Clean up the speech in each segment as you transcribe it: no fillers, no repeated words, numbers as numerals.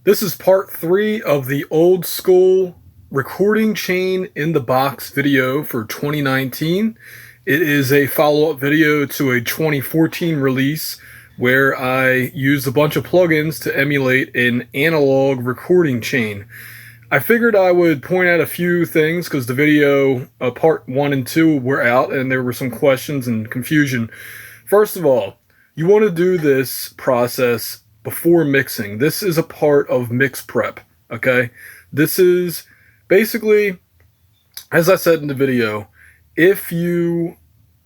This is part 3 of the old school recording chain in the box video for 2019. It is a follow-up video to a 2014 release where I used a bunch of plugins to emulate an analog recording chain. I figured I would point out a few things because the video part 1 and 2 were out and there were some questions and confusion. First of all, you want to do this process before mixing. This is a part of mix prep, okay? This is basically, as I said in the video, if you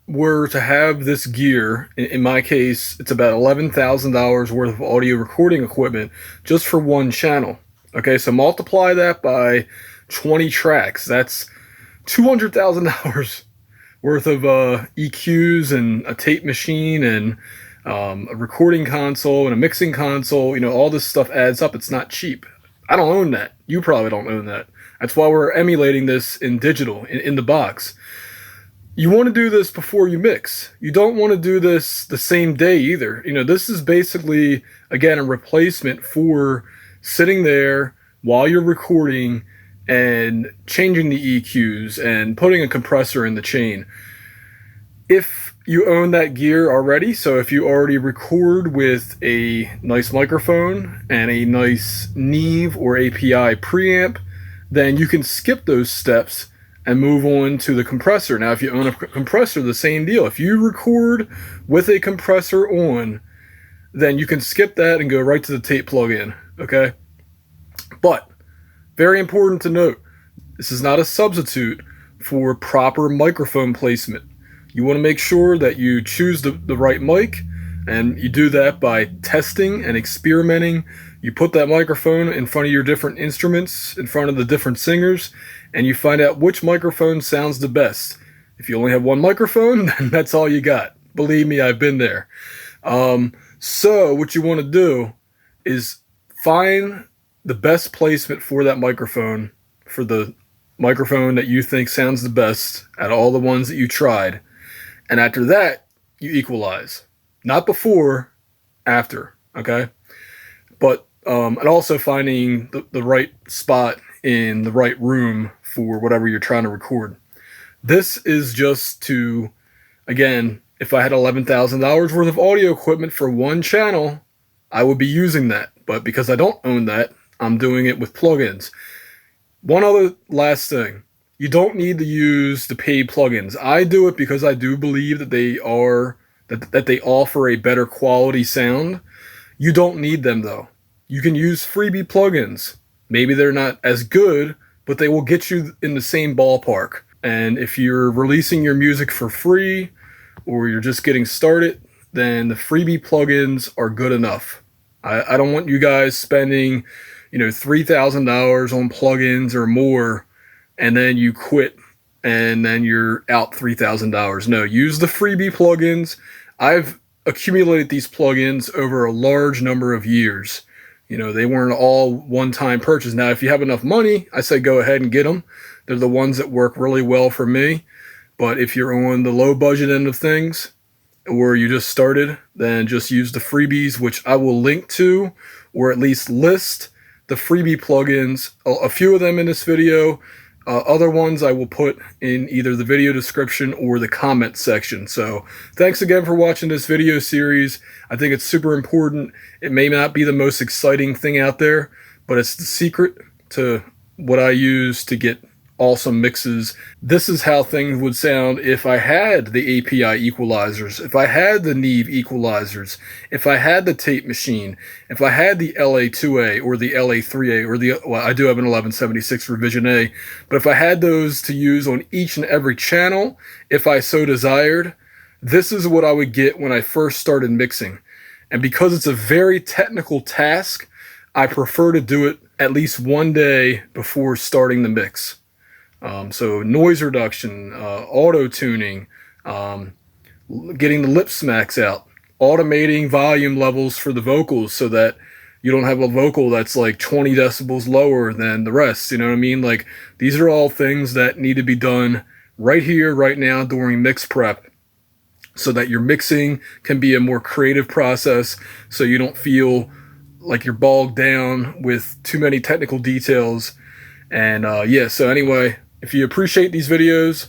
were to have this gear, in my case, it's about $11,000 worth of audio recording equipment just for one channel, okay? So multiply that by 20 tracks. That's $200,000 worth of EQs and a tape machine and a recording console and a mixing console. You know, all this stuff adds up. It's not cheap. I don't own that. You probably don't own that. That's why we're emulating this in digital, in the box. You want to do this before you mix. You don't want to do this the same day either. You know, this is basically, again, a replacement for sitting there while you're recording and changing the EQs and putting a compressor in the chain. If you own that gear already, so if you already record with a nice microphone and a nice Neve or API preamp, then you can skip those steps and move on to the compressor. Now, if you own a compressor, the same deal. If you record with a compressor on, then you can skip that and go right to the tape plug-in, okay? But, very important to note, this is not a substitute for proper microphone placement. You want to make sure that you choose the right mic, and you do that by testing and experimenting. You put that microphone in front of your different instruments, in front of the different singers, and you find out which microphone sounds the best. If you only have one microphone, then that's all you got. Believe me, I've been there. So what you want to do is find the best placement for that microphone, for the microphone that you think sounds the best out of all the ones that you tried. And after that, you equalize. Not before, after, okay? But, and also finding the right spot in the right room for whatever you're trying to record. This is just to, again, if I had $11,000 worth of audio equipment for one channel, I would be using that. But because I don't own that, I'm doing it with plugins. One other last thing. You don't need to use the paid plugins. I do it because I do believe that they are that they offer a better quality sound. You don't need them though. You can use freebie plugins. Maybe they're not as good, but they will get you in the same ballpark. And if you're releasing your music for free or you're just getting started, then the freebie plugins are good enough. I don't want you guys spending, $3,000 on plugins or more and then you quit, and then you're out $3,000. No, use the freebie plugins. I've accumulated these plugins over a large number of years. They weren't all one-time purchase. Now, if you have enough money, I say go ahead and get them. They're the ones that work really well for me. But if you're on the low budget end of things, or you just started, then just use the freebies, which I will link to, or at least list the freebie plugins, a few of them in this video. Other ones I will put in either the video description or the comment section. So thanks again for watching this video series. I think it's super important. It may not be the most exciting thing out there, but it's the secret to what I use to get awesome mixes. This is how things would sound if I had the API equalizers, if I had the Neve equalizers, if I had the tape machine, if I had the LA2A or the LA3A or I do have an 1176 revision A, but if I had those to use on each and every channel, if I so desired, this is what I would get when I first started mixing. And because it's a very technical task, I prefer to do it at least one day before starting the mix. So noise reduction, auto-tuning, getting the lip smacks out, automating volume levels for the vocals so that you don't have a vocal that's like 20 decibels lower than the rest, you know what I mean? Like, these are all things that need to be done right here, right now during mix prep so that your mixing can be a more creative process so you don't feel like you're bogged down with too many technical details. And yeah, so anyway, if you appreciate these videos,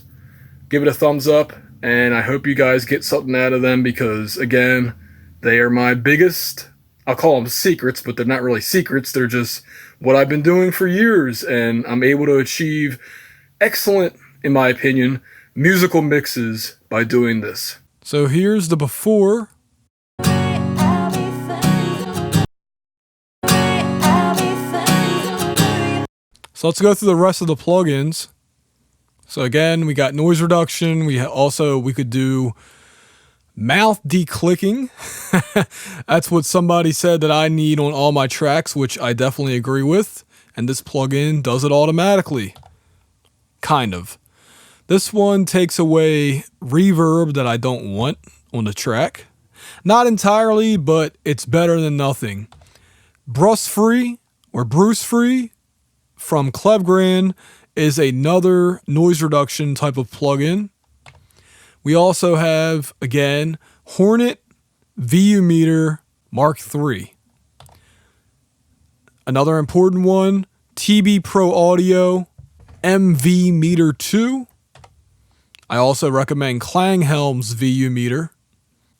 give it a thumbs up, and I hope you guys get something out of them, because again, they are my biggest, I'll call them secrets, but they're not really secrets. They're just what I've been doing for years, and I'm able to achieve excellent, in my opinion, musical mixes by doing this. So here's the before. So let's go through the rest of the plugins. So again, we got noise reduction. We could do mouth declicking. That's what somebody said that I need on all my tracks, which I definitely agree with. And this plugin does it automatically. Kind of. This one takes away reverb that I don't want on the track. Not entirely, but it's better than nothing. Brush free or Bruce free from Clevgran is another noise reduction type of plugin. We also have, again, Hornet VU Meter Mark III. Another important one, TB Pro Audio MV Meter 2. I also recommend Klanghelm's VU Meter.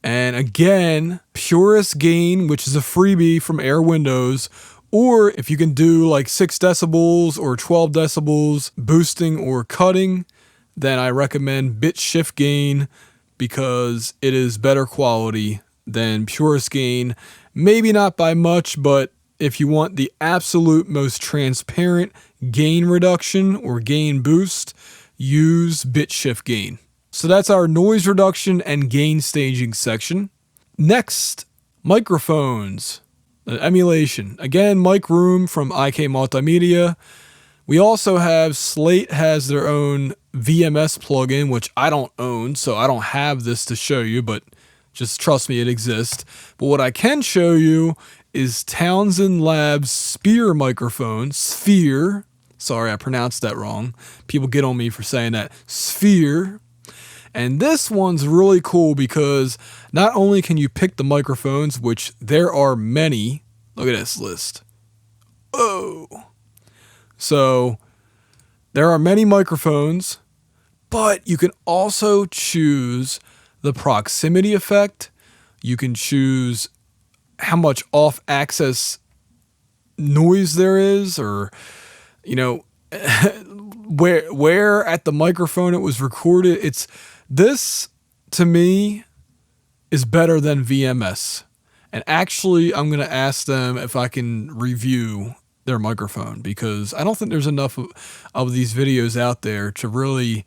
And again, Purist Gain, which is a freebie from Air Windows. Or if you can do like 6 decibels or 12 decibels boosting or cutting, then I recommend Bit Shift Gain, because it is better quality than Purist Gain. Maybe not by much, but if you want the absolute most transparent gain reduction or gain boost, use Bit Shift Gain. So that's our noise reduction and gain staging section. Next, microphones. Emulation. Again, Mic Room from IK Multimedia. We also have Slate has their own VMS plugin, which I don't own, so I don't have this to show you, but just trust me, it exists. But what I can show you is Townsend Labs Sphere microphone. Sphere. Sorry, I pronounced that wrong. People get on me for saying that. Sphere. And this one's really cool because not only can you pick the microphones, which there are many. Look at this list. Oh. So there are many microphones, but you can also choose the proximity effect. You can choose how much off-axis noise there is, or, you know, where at the microphone it was recorded. This, to me, is better than VMS. And actually, I'm going to ask them if I can review their microphone, because I don't think there's enough of these videos out there to really,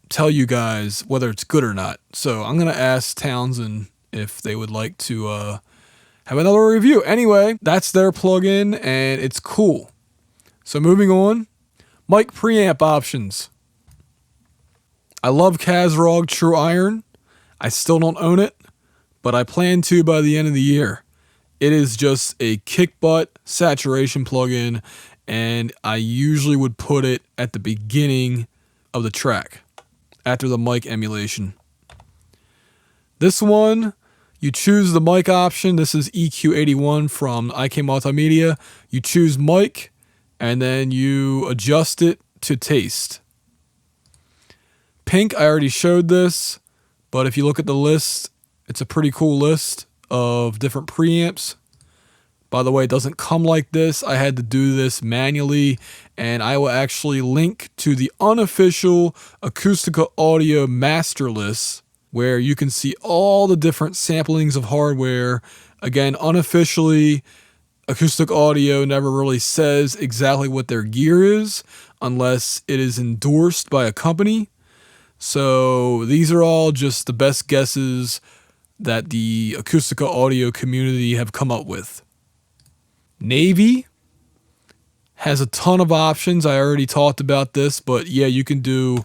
tell you guys whether it's good or not. So I'm going to ask Townsend if they would like to have another review. Anyway, that's their plugin, and it's cool. So moving on, mic preamp options. I love Kazrog True Iron. I still don't own it, but I plan to by the end of the year. It is just a kick butt saturation plugin, and I usually would put it at the beginning of the track, after the mic emulation. This one, you choose the mic option. This is EQ81 from IK Multimedia. You choose mic, and then you adjust it to taste. Pink, I already showed this, but if you look at the list, it's a pretty cool list of different preamps. By the way, it doesn't come like this. I had to do this manually, and I will actually link to the unofficial Acoustica Audio master list, where you can see all the different samplings of hardware. Again, unofficially, Acoustic Audio never really says exactly what their gear is, unless it is endorsed by a company. So these are all just the best guesses that the Acoustica Audio community have come up with. Navy has a ton of options. I already talked about this, but yeah, you can do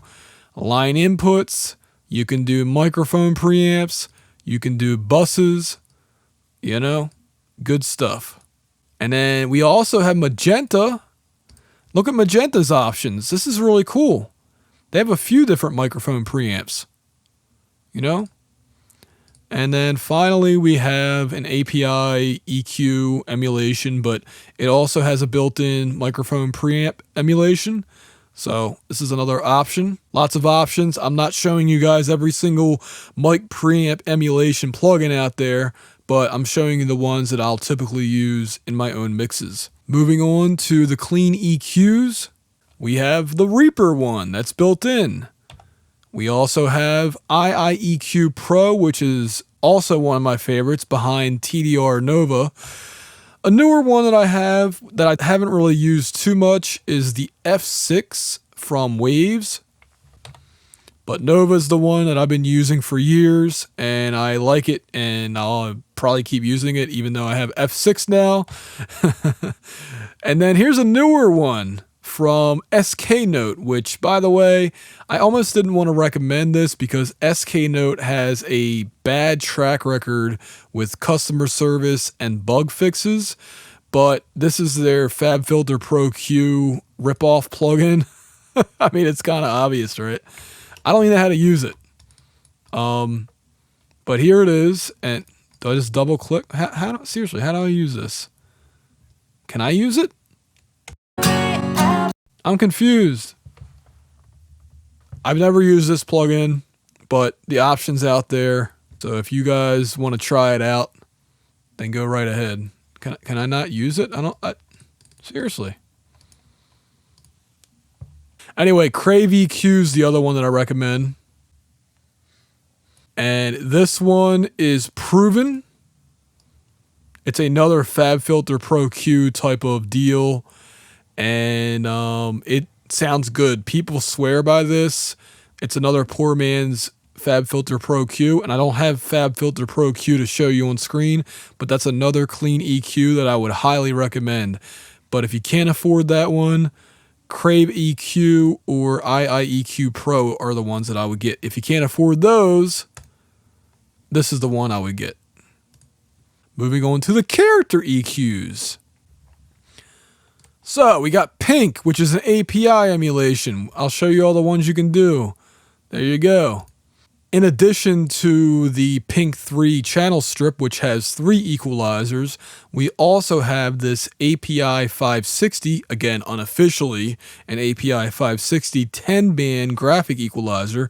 line inputs, you can do microphone preamps, you can do buses, good stuff. And then we also have Magenta. Look at Magenta's options. This is really cool. They have a few different microphone preamps. And then finally, we have an API EQ emulation, but it also has a built-in microphone preamp emulation. So this is another option. Lots of options. I'm not showing you guys every single mic preamp emulation plugin out there, but I'm showing you the ones that I'll typically use in my own mixes. Moving on to the clean EQs, we have the Reaper one that's built in. We also have IIEQ Pro, which is also one of my favorites behind TDR Nova. A newer one that I have that I haven't really used too much is the F6 from Waves. But Nova's the one that I've been using for years, and I like it, and I'll probably keep using it even though I have F6 now. And then here's a newer one from SK Note, which, by the way, I almost didn't want to recommend this because SK Note has a bad track record with customer service and bug fixes, but this is their FabFilter Pro Q ripoff plugin. I mean, it's kind of obvious, right? I don't even know how to use it. But here it is, and do I just double click? Seriously, how do I use this? Can I use it? I'm confused. I've never used this plugin, but the option's out there. So if you guys want to try it out, then go right ahead. Can I not use it? Seriously. Anyway, Crave EQ's the other one that I recommend. And this one is Proven. It's another FabFilter Pro Q type of deal. And it sounds good. People swear by this. It's another poor man's FabFilter Pro Q, and I don't have FabFilter Pro Q to show you on screen, but that's another clean EQ that I would highly recommend. But if you can't afford that one, Crave EQ or IIEQ Pro are the ones that I would get. If you can't afford those, this is the one I would get. Moving on to the character EQs. So we got Pink, which is an API emulation. I'll show you all the ones you can do. There you go. In addition to the Pink 3 channel strip, which has 3 equalizers, we also have this API 560, again unofficially, an API 560 10-band graphic equalizer,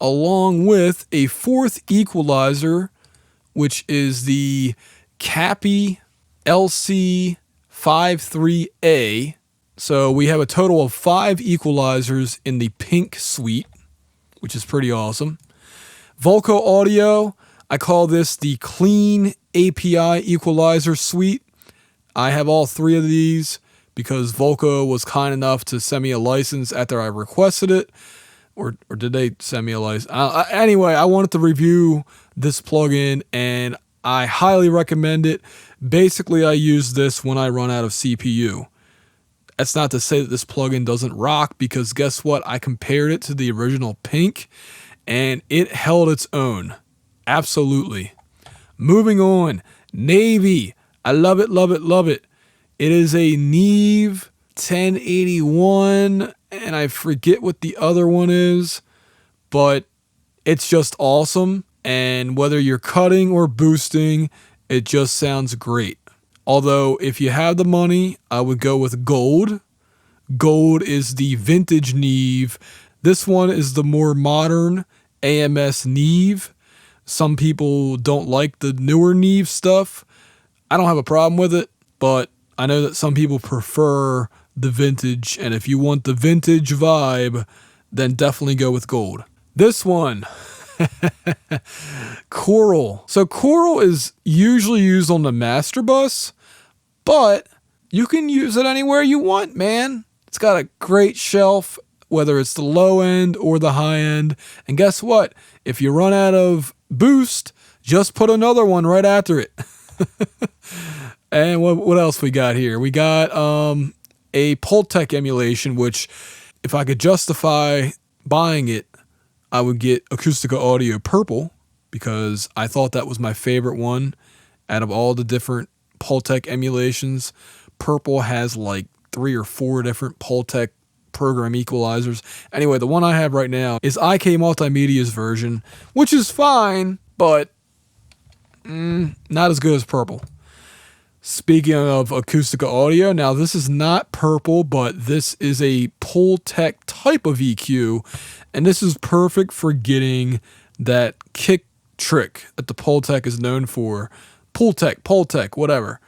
along with a 4th equalizer, which is the Cappy LC 53A. So we have a total of 5 equalizers in the Pink suite, which is pretty awesome. Volco Audio, I call this the Clean API Equalizer Suite. I have all 3 of these because Volco was kind enough to send me a license after I requested it. Or did they send me a license? Anyway, I wanted to review this plugin, and I highly recommend it. Basically, I use this when I run out of CPU. That's not to say that this plugin doesn't rock, because guess what? I compared it to the original Pink, and it held its own. Absolutely. Moving on. Navy. I love it, love it, love it. It is a Neve 1081, and I forget what the other one is, but it's just awesome. And whether you're cutting or boosting, it just sounds great. Although, if you have the money, I would go with Gold. Gold is the vintage Neve. This one is the more modern AMS Neve. Some people don't like the newer Neve stuff. I don't have a problem with it, but I know that some people prefer the vintage, and if you want the vintage vibe, then definitely go with Gold. This one, Coral. So Coral is usually used on the master bus, but you can use it anywhere you want, man. It's got a great shelf, whether it's the low end or the high end. And guess what? If you run out of boost, just put another one right after it. And what else we got here? We got a Pultec emulation, which if I could justify buying it, I would get Acoustica Audio Purple, because I thought that was my favorite one out of all the different Pultec emulations. Purple has like 3 or 4 different Pultec program equalizers. Anyway, the one I have right now is IK Multimedia's version, which is fine, but Not as good as purple. Speaking of Acoustica audio, now this is not purple, but this is a Pultec type of EQ, and this is perfect for getting that kick trick that the Pultec is known for. Pultec, whatever.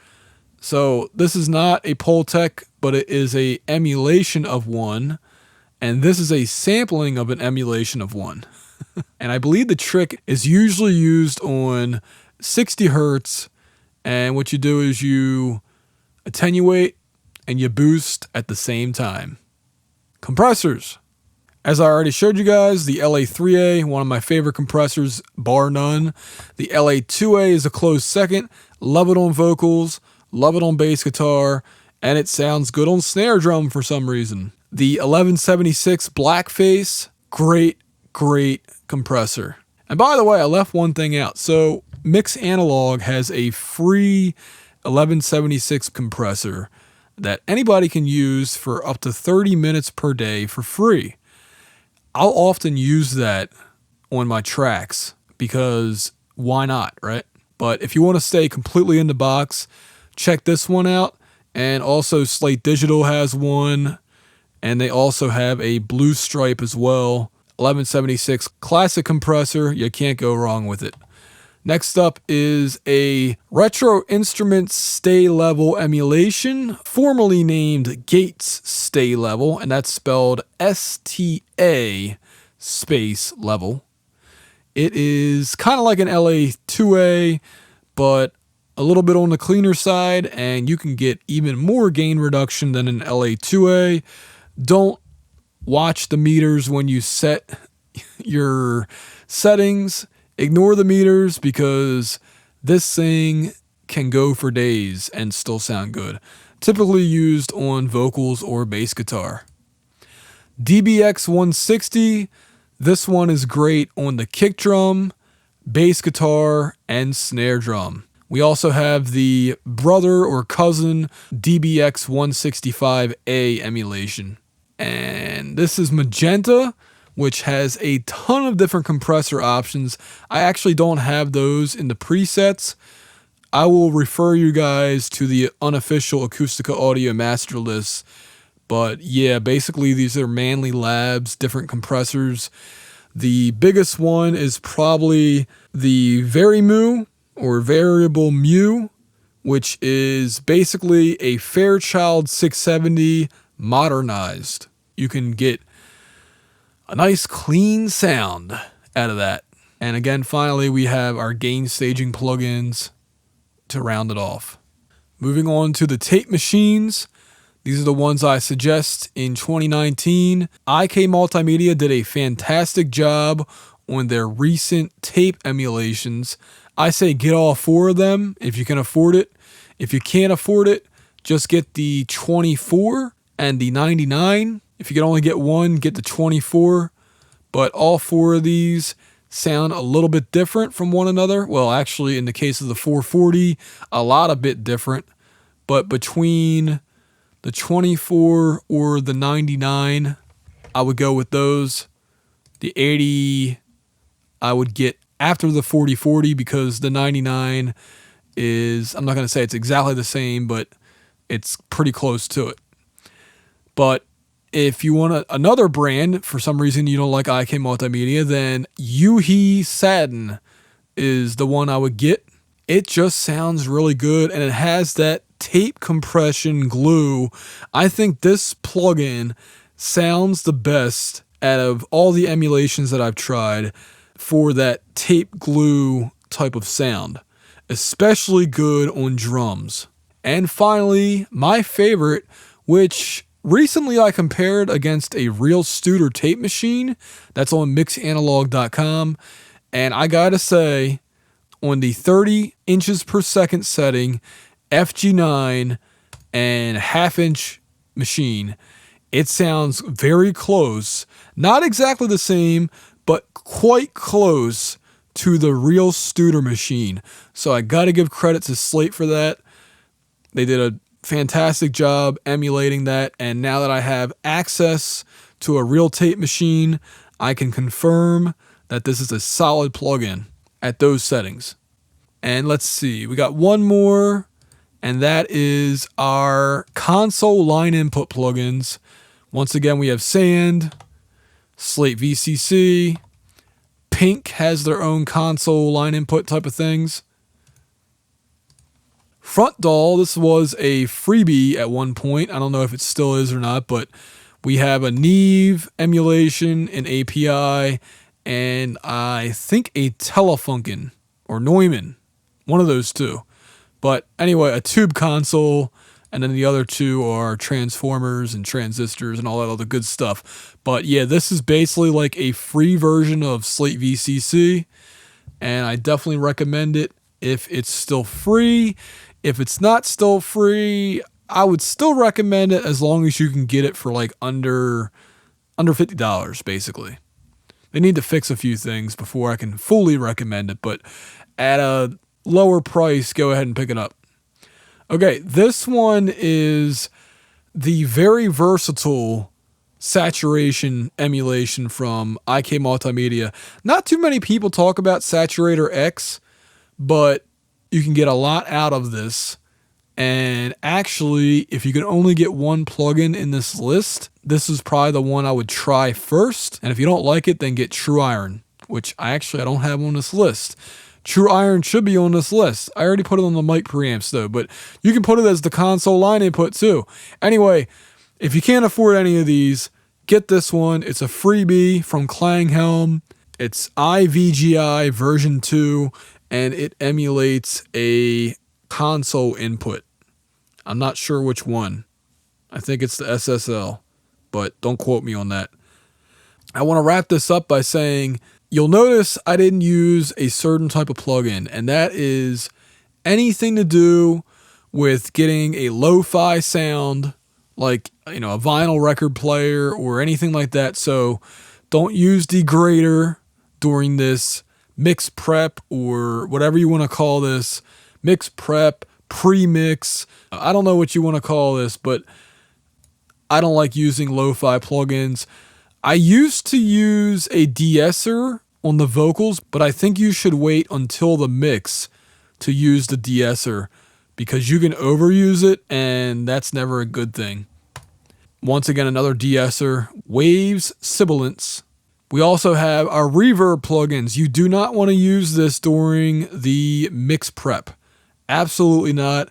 So this is not a Pultec, but it is a emulation of one, and this is a sampling of an emulation of one. And I believe the trick is usually used on 60 hertz, and what you do is you attenuate and you boost at the same time. Compressors. As I already showed you guys, the LA3A, one of my favorite compressors, bar none. The LA2A is a close second. Love it on vocals, love it on bass guitar, and it sounds good on snare drum for some reason. The 1176 Blackface, great compressor. And by the way, I left one thing out. So Mix Analog has a free 1176 compressor that anybody can use for up to 30 minutes per day for free. I'll often use that on my tracks because why not, right? But if you want to stay completely in the box, check this one out. And also Slate Digital has one, and they also have a Blue Stripe as well. 1176 classic compressor, you can't go wrong with it. Next up is a Retro Instruments Stay Level emulation, formerly named Gates Stay Level, and that's spelled STA space level. It is kind of like an LA2A, but a little bit on the cleaner side, and you can get even more gain reduction than an LA2A. Don't watch the meters when you set your settings. Ignore the meters because this thing can go for days and still sound good. Typically used on vocals or bass guitar. DBX 160, this one is great on the kick drum, bass guitar, and snare drum. We also have the brother or cousin DBX 165A emulation. And this is magenta, which has a ton of different compressor options. I actually don't have those in the presets. I will refer you guys to the unofficial Acoustica Audio master list. But yeah, basically these are Manley Labs, different compressors. The biggest one is probably the Varimu or Variable Mu, which is basically a Fairchild 670 modernized. You can get a nice clean sound out of that. And again, finally, we have our gain staging plugins to round it off. Moving on to the tape machines. These are the ones I suggest in 2019. IK Multimedia did a fantastic job on their recent tape emulations. I say get all four of them if you can afford it. If you can't afford it, just get the 24 and the 99. If you can only get one, get the 24. But all four of these sound a little bit different from one another. Well, actually, in the case of the 440, a lot a bit different. But between the 24 or the 99, I would go with those. The 80, I would get after the 4040 because the 99 is, I'm not going to say it's exactly the same, but it's pretty close to it. But if you want another brand, for some reason you don't like IK Multimedia, then Yuhi Sadin is the one I would get. It just sounds really good, and it has that tape compression glue. I think this plugin sounds the best out of all the emulations that I've tried for that tape glue type of sound. Especially good on drums. And finally, my favorite, which recently I compared against a Real Studer tape machine that's on mixanalog.com, and I gotta say, on the 30 inches per second setting, FG9 and half-inch machine, it sounds very close. Not exactly the same, but quite close to the Real Studer machine. So I gotta give credit to Slate for that. They did a fantastic job emulating that, and now that I have access to a real tape machine, I can confirm that this is a solid plugin at those settings. And let's see, we got one more, and that is our console line input plugins. Once again, we have Sand, Slate VCC, Pink has their own console line input type of things. Front Doll, this was a freebie at one point. I don't know if it still is or not, but we have a Neve emulation, an API, and I think a Telefunken or Neumann, one of those two. But anyway, a tube console, and then the other two are transformers and transistors and all that other good stuff. But yeah, this is basically like a free version of Slate VCC, and I definitely recommend it if it's still free. If it's not still free, I would still recommend it as long as you can get it for like under $50, basically. They need to fix a few things before I can fully recommend it, but at a lower price, go ahead and pick it up. Okay, this one is the very versatile saturation emulation from IK Multimedia. Not too many people talk about Saturator X, but you can get a lot out of this. And actually, if you can only get one plugin in this list, this is probably the one I would try first. And if you don't like it, then get True Iron, which I don't have on this list. True Iron should be on this list. I already put it on the mic preamps though, but you can put it as the console line input too. Anyway, if you can't afford any of these, get this one. It's a freebie from Klanghelm. It's IVGI version 2, and it emulates a console input. I'm not sure which one. I think it's the SSL, but don't quote me on that. I want to wrap this up by saying, you'll notice I didn't use a certain type of plugin, and that is anything to do with getting a lo-fi sound, like, a vinyl record player or anything like that. So don't use degrader during this mix prep or whatever you want to call this. Mix prep, pre-mix. I don't know what you want to call this, but I don't like using lo-fi plugins. I used to use a de-esser on the vocals, but I think you should wait until the mix to use the de-esser because you can overuse it, and that's never a good thing. Once again, another de-esser, Waves Sibilance. We also have our reverb plugins. You do not want to use this during the mix prep. Absolutely not.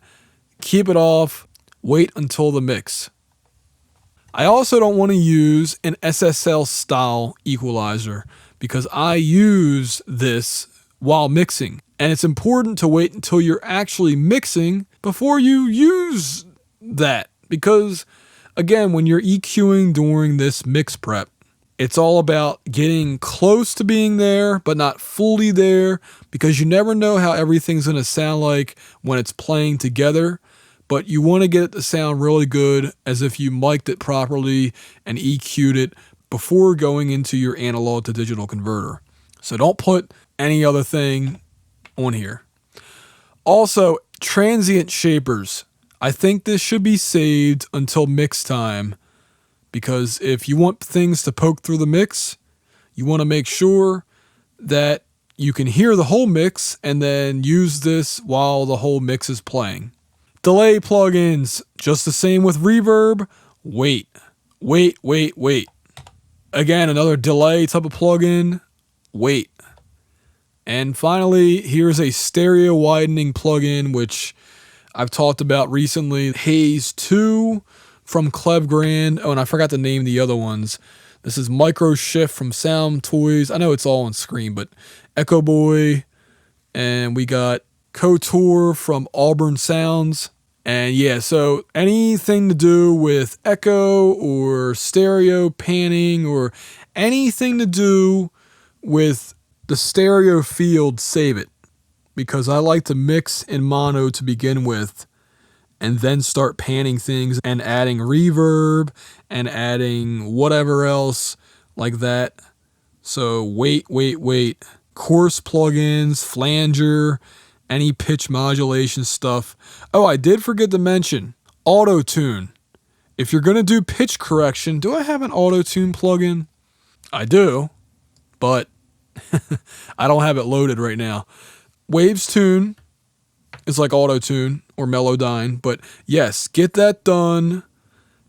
Keep it off. Wait until the mix. I also don't want to use an SSL style equalizer because I use this while mixing. And it's important to wait until you're actually mixing before you use that. Because, again, when you're EQing during this mix prep, it's all about getting close to being there, but not fully there, because you never know how everything's going to sound like when it's playing together. But you want to get it to sound really good as if you mic'd it properly and EQ'd it before going into your analog to digital converter. So don't put any other thing on here. Also, transient shapers. I think this should be saved until mix time, because if you want things to poke through the mix, you want to make sure that you can hear the whole mix and then use this while the whole mix is playing. Delay plugins, just the same with reverb. Wait. Again, another delay type of plugin. Wait. And finally, here's a stereo widening plugin, which I've talked about recently. Haze 2 from Clevgrand. Oh, and I forgot to name the other ones. This is Micro Shift from Sound Toys. I know it's all on screen, but Echo Boy. And we got Couture from Auburn Sounds. And yeah, so anything to do with echo or stereo panning or anything to do with the stereo field, save it. Because I like to mix in mono to begin with, and then start panning things and adding reverb and adding whatever else like that. So wait. Coarse plugins, flanger, any pitch modulation stuff. Oh, I did forget to mention auto-tune. If you're going to do pitch correction, do I have an auto-tune plugin? I do, but I don't have it loaded right now. Waves Tune is like auto tune or Melodyne, but yes, get that done.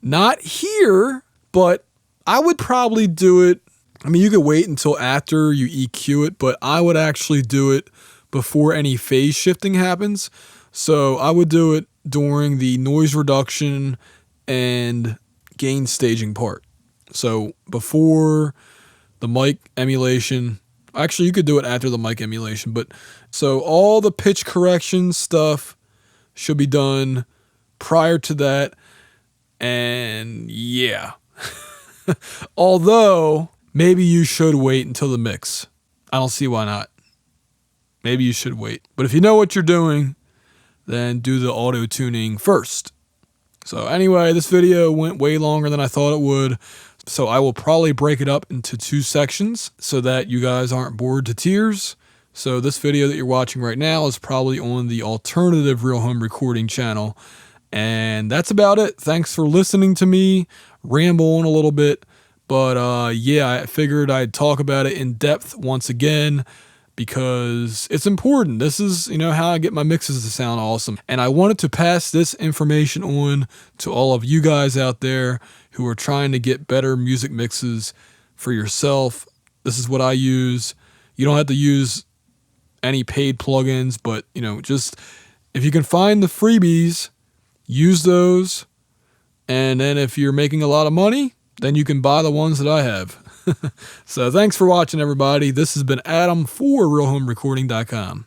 Not here, but I would probably do it. I mean, you could wait until after you EQ it, but I would actually do it before any phase shifting happens. So I would do it during the noise reduction and gain staging part. So before the mic emulation, actually you could do it after the mic emulation, but so all the pitch correction stuff should be done prior to that. And yeah, although maybe you should wait until the mix. I don't see why not. Maybe you should wait. But if you know what you're doing, then do the auto tuning first. So anyway, this video went way longer than I thought it would. So I will probably break it up into 2 sections so that you guys aren't bored to tears. So this video that you're watching right now is probably on the alternative Real Home Recording channel. And that's about it. Thanks for listening to me ramble on a little bit. But yeah, I figured I'd talk about it in depth once again because it's important. This is, how I get my mixes to sound awesome. And I wanted to pass this information on to all of you guys out there who are trying to get better music mixes for yourself. This is what I use. You don't have to use any paid plugins, but, just if you can find the freebies, use those. And then if you're making a lot of money, then you can buy the ones that I have. So thanks for watching, everybody. This has been Adam for RealHomeRecording.com.